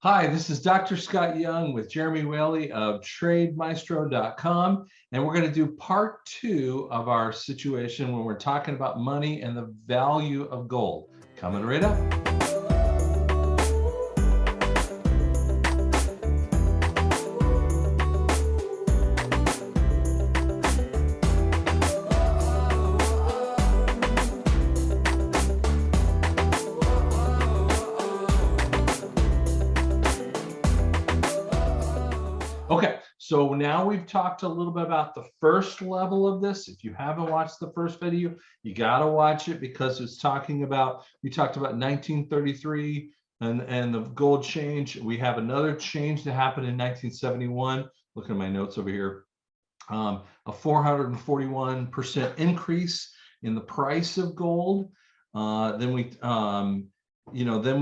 Hi, this is Dr. Scott Young with Jeremy Whaley of TradeMaestro.com, and we're going to do part two of our situation when we're talking about money and the value of gold. Coming right up. Okay, so now we've talked a little bit about the first level of this. If you haven't watched the first video, you got to watch it because it's talking about, we talked about 1933 and the gold change. We have another change that happened in 1971. Look at my notes over here. A 441% increase in the price of gold. Then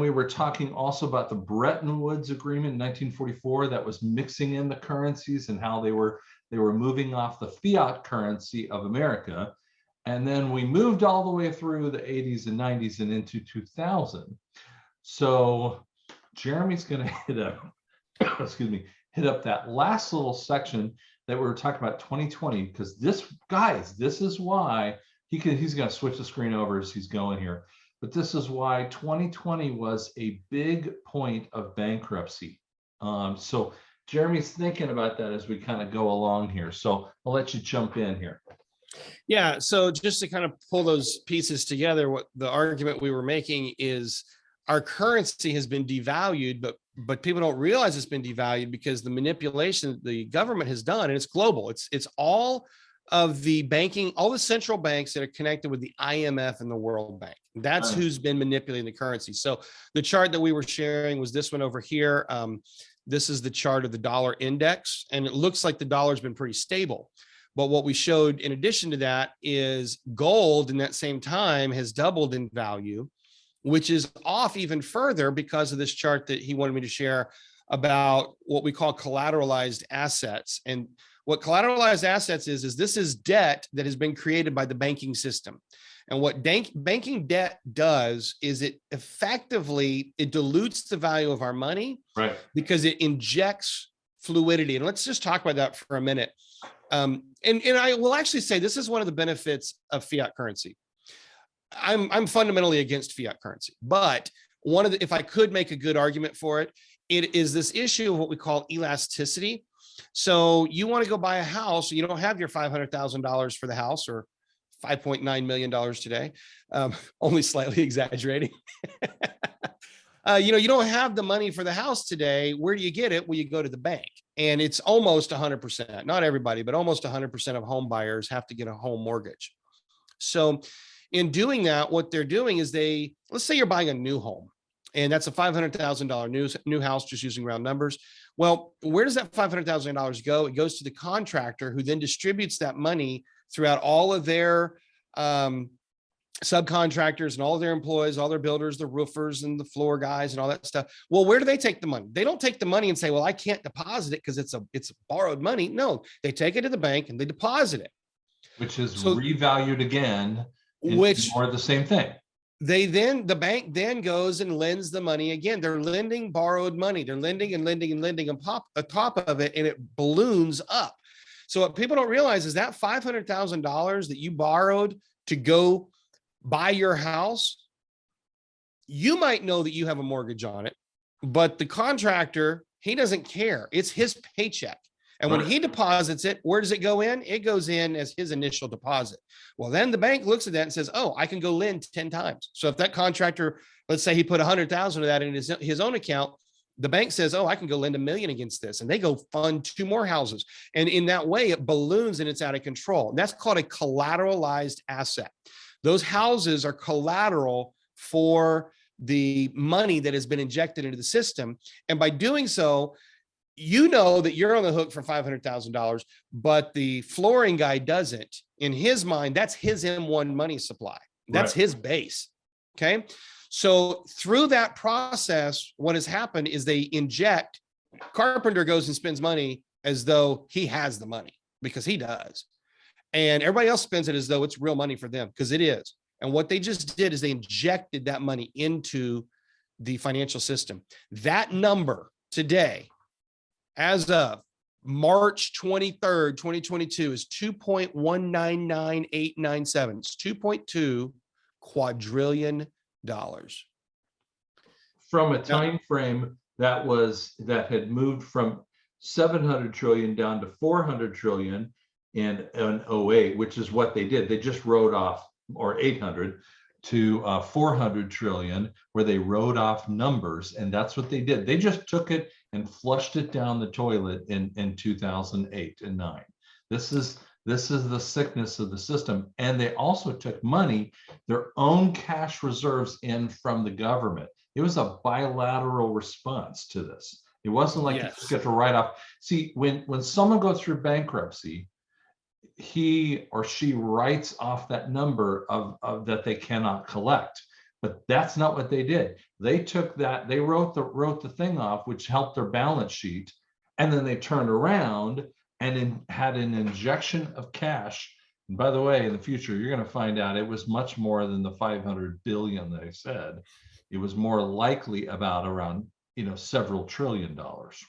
we were talking also about the Bretton Woods Agreement in 1944 that was mixing in the currencies and how they were moving off the fiat currency of America. And then we moved all the way through the 80s and 90s and into 2000. So Jeremy's going to hit up, hit up that last little section that we were talking about 2020, because this is why he's going to switch the screen over as he's going here. But this is why 2020 was a big point of bankruptcy. So Jeremy's thinking about that as we kind of go along here. So I'll let you jump in here. Yeah, so just to kind of pull those pieces together, what the argument we were making is our currency has been devalued, but people don't realize it's been devalued because the manipulation the government has done, and it's global. It's all of the banking, all the central banks that are connected with the IMF and the World Bank. That's who's been manipulating the currency. So the chart that we were sharing was this one over here. This is the chart of the dollar index, and it looks like the dollar's been pretty stable. But what we showed in addition to that is gold in that same time has doubled in value, which is off even further because of this chart that he wanted me to share about what we call collateralized assets. And what collateralized assets is this is debt that has been created by the banking system. And what banking debt does is it effectively, it dilutes the value of our money, right? Because it injects fluidity. And let's just talk about that for a minute. And I will actually say this is one of the benefits of fiat currency. I'm fundamentally against fiat currency, but if I could make a good argument for it, it is this issue of what we call elasticity. So you want to go buy a house, you don't have your $500,000 for the house, or $5.9 million today, only slightly exaggerating. You don't have the money for the house today. Where do you get it? Well, you go to the bank, and it's almost 100%, not everybody, but almost 100% of home buyers have to get a home mortgage. So in doing that, what they're doing is let's say you're buying a new home, and that's a $500,000 new house, just using round numbers. Well, where does that $500,000 go? It goes to the contractor, who then distributes that money throughout all of their subcontractors and all of their employees, all their builders, the roofers and the floor guys and all that stuff. Well, where do they take the money? They don't take the money and say, well, I can't deposit it because it's borrowed money. No, they take it to the bank and they deposit it. Which is revalued again, which more the same thing. The bank then goes and lends the money again. They're lending borrowed money. They're lending and lending and lending on top of it, and it balloons up. So what people don't realize is that $500,000 that you borrowed to go buy your house, you might know that you have a mortgage on it, but the contractor, he doesn't care. It's his paycheck. And when he deposits it, where does it go in? It goes in as his initial deposit. Well, then the bank looks at that and says, oh, I can go lend 10 times. So if that contractor, let's say he put 100,000 of that in his own account, the bank says, oh, I can go lend $1 million against this. And they go fund 2 more houses. And in that way, it balloons and it's out of control. And that's called a collateralized asset. Those houses are collateral for the money that has been injected into the system. And by doing so, you know that you're on the hook for $500,000, but the flooring guy doesn't. In his mind, that's his M1 money supply. That's his base. Okay. So through that process, what has happened is they inject, Carpenter goes and spends money as though he has the money, because he does. And everybody else spends it as though it's real money for them, because it is. And what they just did is they injected that money into the financial system. That number today, as of March 23rd, 2022, is 2.199897. It's $2.2 quadrillion. From a time frame that had moved from 700 trillion down to 400 trillion in 08, which is what they did. They just wrote off, or 800 to 400 trillion, where they wrote off numbers, and that's what they did. They just took it and flushed it down the toilet in 2008 and 9. This is the sickness of the system. And they also took money, their own cash reserves, in from the government. It was a bilateral response to this. It wasn't like you just get to write off. See, when someone goes through bankruptcy, he or she writes off that number of that they cannot collect. But that's not what they did. They took that, they wrote the thing off, which helped their balance sheet, and then they turned around and had an injection of cash. And by the way, in the future, you're going to find out it was much more than the 500 billion they said. It was more likely about around, several $trillion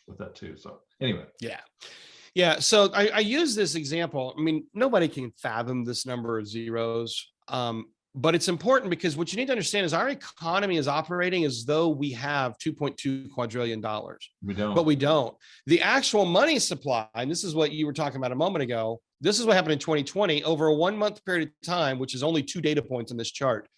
with that too. So anyway. Yeah. So I use this example. I mean, nobody can fathom this number of zeros. But it's important because what you need to understand is our economy is operating as though we have $2.2 quadrillion. We don't. But we don't. The actual money supply, and this is what you were talking about a moment ago, this is what happened in 2020. Over a 1 month period of time, which is only 2 data points in this chart,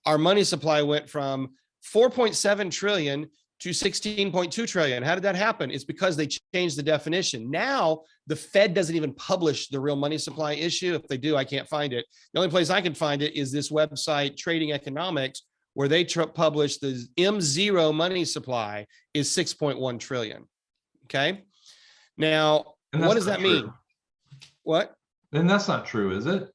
our money supply went from 4.7 trillion to 16.2 trillion. How did that happen? It's because they changed the definition. Now, the Fed doesn't even publish the real money supply issue. If they do, I can't find it. The only place I can find it is this website, Trading Economics, where they publish the M0 money supply is 6.1 trillion. Okay. Now, what does that mean? What? And that's not true, is it?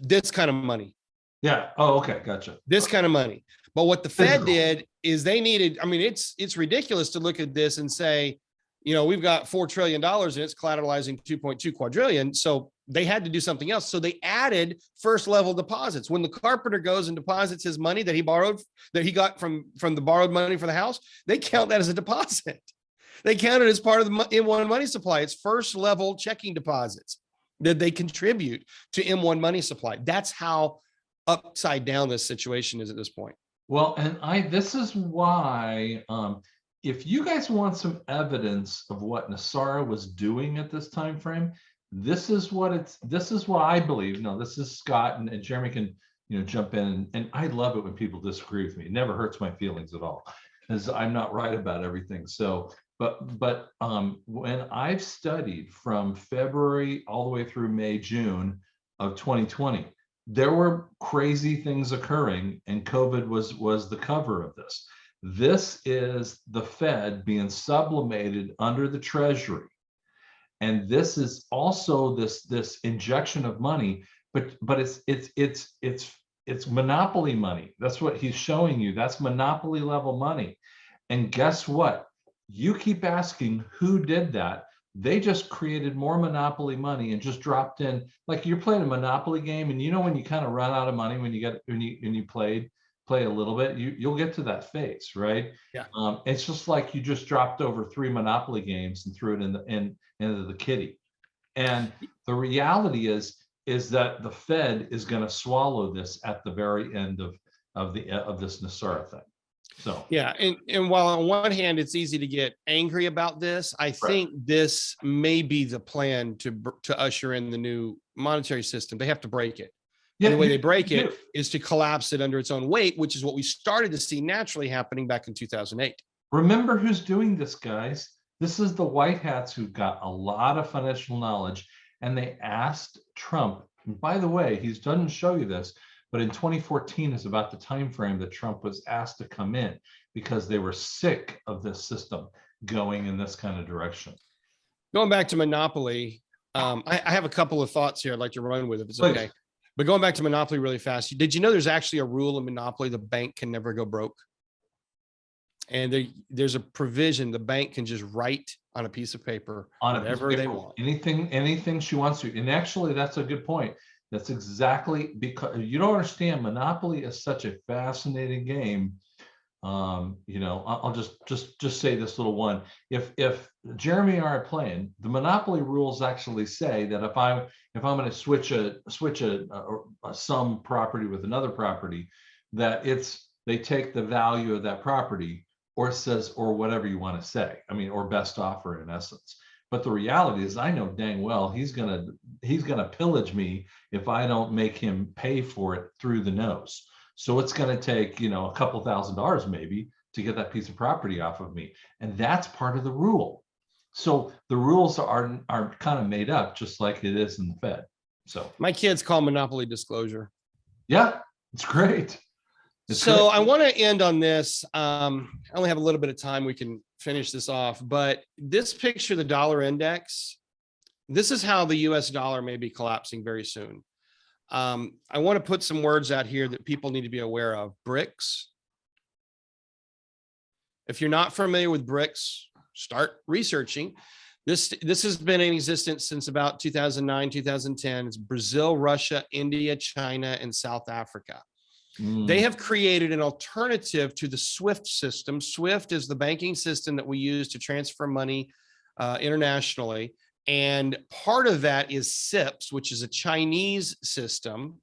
This kind of money. Yeah. Oh, okay. Gotcha. This kind of money. But what the Fed did is they needed, I mean, it's ridiculous to look at this and say, we've got $4 trillion and it's collateralizing 2.2 quadrillion. So they had to do something else. So they added first level deposits. When the carpenter goes and deposits his money that he borrowed, that he got from the borrowed money for the house, they count that as a deposit. They count it as part of the M1 money supply. It's first level checking deposits that they contribute to M1 money supply. That's how upside down this situation is at this point. Well, and this is why, if you guys want some evidence of what NESARA was doing at this time frame, this is what I believe. No, this is Scott, and Jeremy can jump in, and I love it when people disagree with me. It never hurts my feelings at all, because I'm not right about everything. So, but when I've studied from February all the way through May, June of 2020. There were crazy things occurring, and COVID was the cover of this. This is the Fed being sublimated under the Treasury, and this is also this injection of money. But it's monopoly money. That's what he's showing you. That's monopoly level money. And guess what? You keep asking who did that. They just created more monopoly money and just dropped in, like you're playing a Monopoly game, and when you kind of run out of money when you play a little bit, you'll get to that phase, right? Yeah. It's just like you just dropped over 3 Monopoly games and threw it into the kitty. And the reality is that the Fed is going to swallow this at the very end of this NESARA thing. So yeah, and while on one hand it's easy to get angry about this, I think this may be the plan to usher in the new monetary system. They have to break it. Yeah, and the way they break it is to collapse it under its own weight, which is what we started to see naturally happening back in 2008. Remember who's doing this, guys? This is the white hats who got a lot of financial knowledge, and they asked Trump. And by the way, he doesn't show you this, but in 2014 is about the time frame that Trump was asked to come in, because they were sick of this system going in this kind of direction. Going back to monopoly, I have a couple of thoughts here I'd like to run with, if it's Please. Okay. But going back to monopoly really fast, did you know there's actually a rule in monopoly: the bank can never go broke? And there's a provision the bank can just write on a piece of paper whatever they want. Anything she wants to. And actually, that's a good point. That's exactly, because you don't understand, Monopoly is such a fascinating game. You know, I'll just say this little one. If Jeremy and I are playing, the monopoly rules actually say that if I'm going to switch a some property with another property, that they take the value of that property, or says, or whatever you want to say. I mean, or best offer in essence. But the reality is, I know dang well he's gonna pillage me if I don't make him pay for it through the nose. So it's going to take, you know, a couple $1,000s maybe to get that piece of property off of me. And that's part of the rule. So the rules are kind of made up, just like it is in the Fed. So My kids call monopoly disclosure. yeah, it's great. So I want to end on this. I only have a little bit of time. We can finish this off, but this picture, the dollar index, this is how the US dollar may be collapsing very soon. I want to put some words out here that people need to be aware of. BRICS. If you're not familiar with BRICS, start researching. This has been in existence since about 2009, 2010. It's Brazil, Russia, India, China, and South Africa. They have created an alternative to the SWIFT system. SWIFT is the banking system that we use to transfer money internationally. And part of that is SIPS, which is a Chinese system.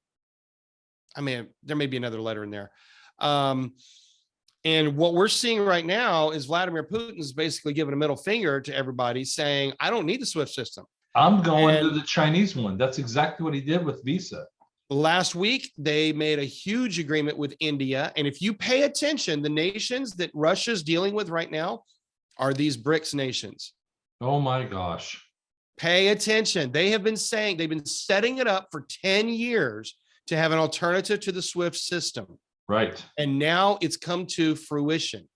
I mean, there may be another letter in there. And what we're seeing right now is Vladimir Putin is basically giving a middle finger to everybody, saying, I don't need the SWIFT system. I'm going to the Chinese one. That's exactly what he did with Visa. Last week, they made a huge agreement with India. And if you pay attention, the nations that Russia's dealing with right now are these BRICS nations. Oh my gosh. Pay attention. They have been saying, they've been setting it up for 10 years to have an alternative to the SWIFT system. Right. And now it's come to fruition.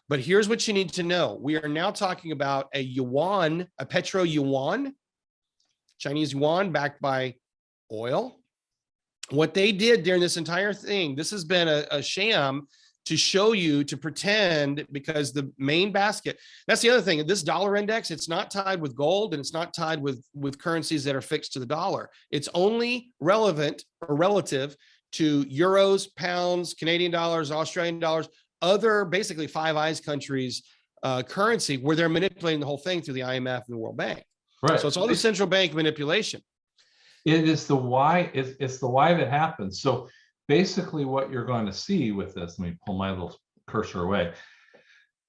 But here's what you need to know. We are now talking about a yuan, a petro yuan, Chinese yuan backed by oil. What they did during this entire thing, this has been a sham to show you, to pretend, because the main basket, that's the other thing, this dollar index, it's not tied with gold and it's not tied with currencies that are fixed to the dollar. It's only relevant or relative to euros, pounds, Canadian dollars, Australian dollars, other basically Five Eyes countries currency, where they're manipulating the whole thing through the IMF and the World Bank. Right. So it's all the central bank manipulation. It is the why. It's the why that happens. So basically what you're going to see with this, let me pull my little cursor away.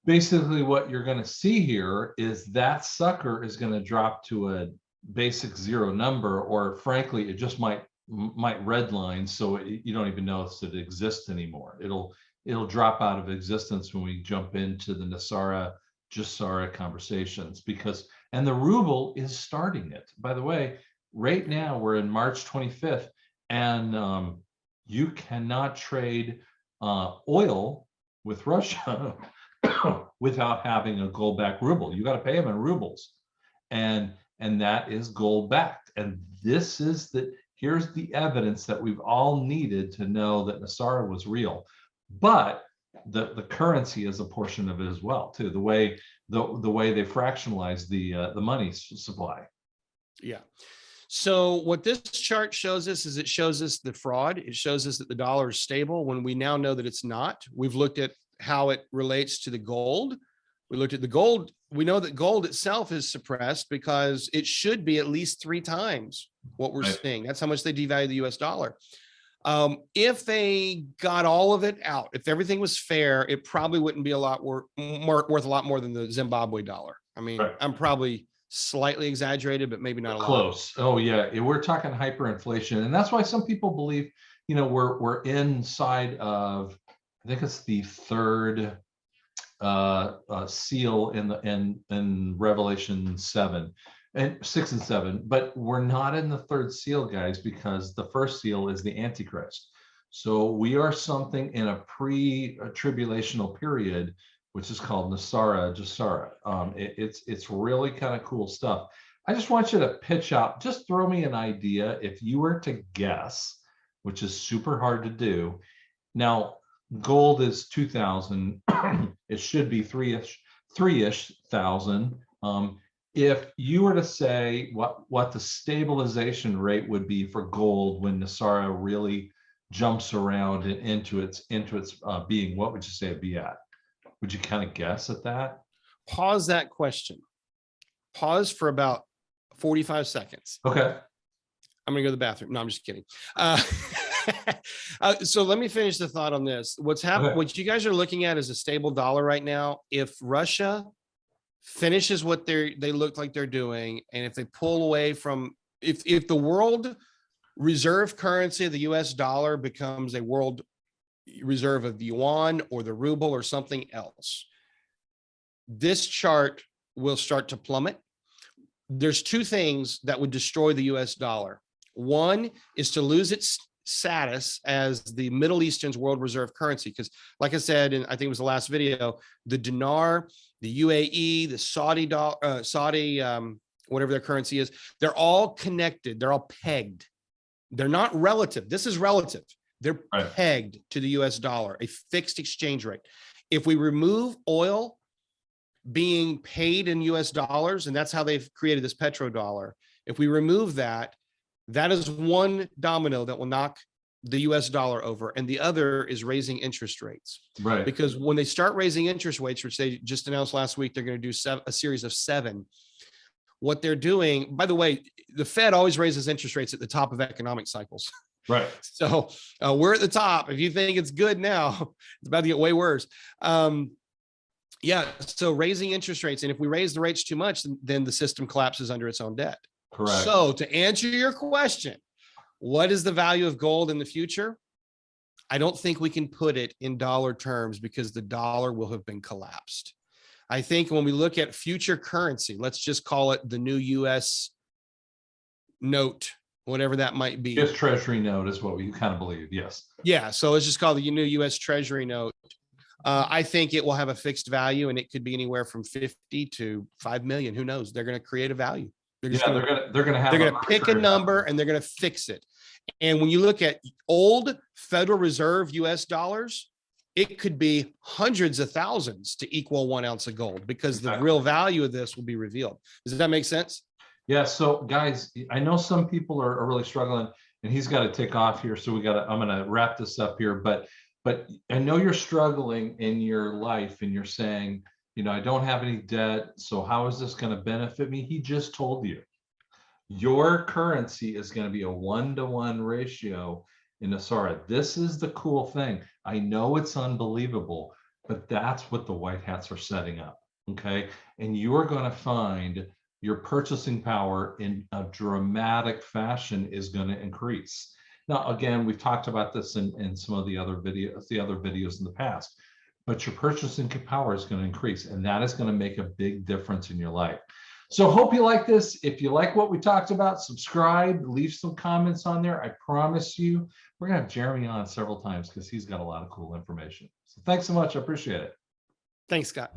Basically what you're going to see here is that sucker is going to drop to a basic zero number, or frankly, it just might redline, so you don't even notice it exists anymore. It'll drop out of existence when we jump into the NESARA, GESARA conversations, and the ruble is starting it. By the way, right now we're in March 25th, and you cannot trade oil with Russia without having a gold-backed ruble. You got to pay them in rubles, and that is gold-backed. And this is here's the evidence that we've all needed to know that NESARA was real. But the currency is a portion of it as well, too. The way they fractionalize the money supply. Yeah. So what this chart shows us is, it shows us the fraud. It shows us that the dollar is stable when we now know that it's not. We've looked at how it relates to the gold. We looked at the gold. We know that gold itself is suppressed because it should be at least 3 times what we're seeing. That's how much they devalue the US dollar. If they got all of it out, if everything was fair, it probably wouldn't be worth a lot more than the Zimbabwe dollar. I mean, right. I'm probably slightly exaggerated, but maybe not a lot. Close. Oh yeah, we're talking hyperinflation, and that's why some people believe, we're inside of, I think it's the third seal in Revelation 7 and 6 and 7, but we're not in the third seal, guys, because the first seal is the Antichrist. So we are something in a pre-tribulational period, which is called NESARA, GESARA. It's really kind of cool stuff. I just want you to pitch out, just throw me an idea if you were to guess, which is super hard to do. Now, gold is 2,000. It should be three-ish thousand. If you were to say what the stabilization rate would be for gold when NESARA really jumps around into its being, what would you say it'd be at? Would you kind of guess at that? Pause that question. Pause for about 45 seconds. Okay. I'm gonna go to the bathroom. No, I'm just kidding. So let me finish the thought on this. What's happening? Okay. What you guys are looking at is a stable dollar right now. If Russia finishes what they look like they're doing, and if they pull away from, if the world reserve currency of the US dollar becomes a world reserve of the yuan or the ruble or something else, this chart will start to plummet. There's two things that would destroy the US dollar. One is to lose its status as the Middle Eastern's world reserve currency. Because like I said, and I think it was the last video, the dinar, the UAE, the Saudi, whatever their currency is, they're all connected. They're all pegged. They're not relative. This is relative. They're pegged to the US dollar, a fixed exchange rate. If we remove oil being paid in US dollars, and that's how they've created this petrodollar, if we remove that, that is one domino that will knock the US dollar over, and the other is raising interest rates. Right. Because when they start raising interest rates, which they just announced last week, they're going to do a series of 7. What they're doing, by the way, the Fed always raises interest rates at the top of economic cycles. Right. So we're at the top. If you think it's good now, it's about to get way worse. Yeah. So raising interest rates, and if we raise the rates too much, then the system collapses under its own debt. Correct. So to answer your question, what is the value of gold in the future? I don't think we can put it in dollar terms because the dollar will have been collapsed. I think when we look at future currency, let's just call it the new US note, whatever that might be. Just treasury note is what we kind of believe. Yes. Yeah. So let's just call it the new US Treasury note. I think it will have a fixed value, and it could be anywhere from 50 to 5 million. Who knows? They're going to create a value. They're going to pick a number and they're going to fix it. And when you look at old Federal Reserve US dollars, it could be hundreds of thousands to equal 1 ounce of gold, because the real value of this will be revealed. Does that make sense? Yeah. So guys, I know some people are really struggling, and he's got to take off here. So I'm going to wrap this up here, but I know you're struggling in your life, and you're saying, I don't have any debt, so how is this going to benefit me? He just told you your currency is going to be a 1-to-1 ratio in NESARA. This is the cool thing. I know it's unbelievable, but that's what the white hats are setting up. Okay. And you're going to find your purchasing power in a dramatic fashion is going to increase. Now, again, we've talked about this in some of the other videos in the past, but your purchasing power is going to increase, and that is going to make a big difference in your life. So hope you like this. If you like what we talked about, subscribe, leave some comments on there. I promise you, we're going to have Jeremy on several times because he's got a lot of cool information. So thanks so much. I appreciate it. Thanks, Scott.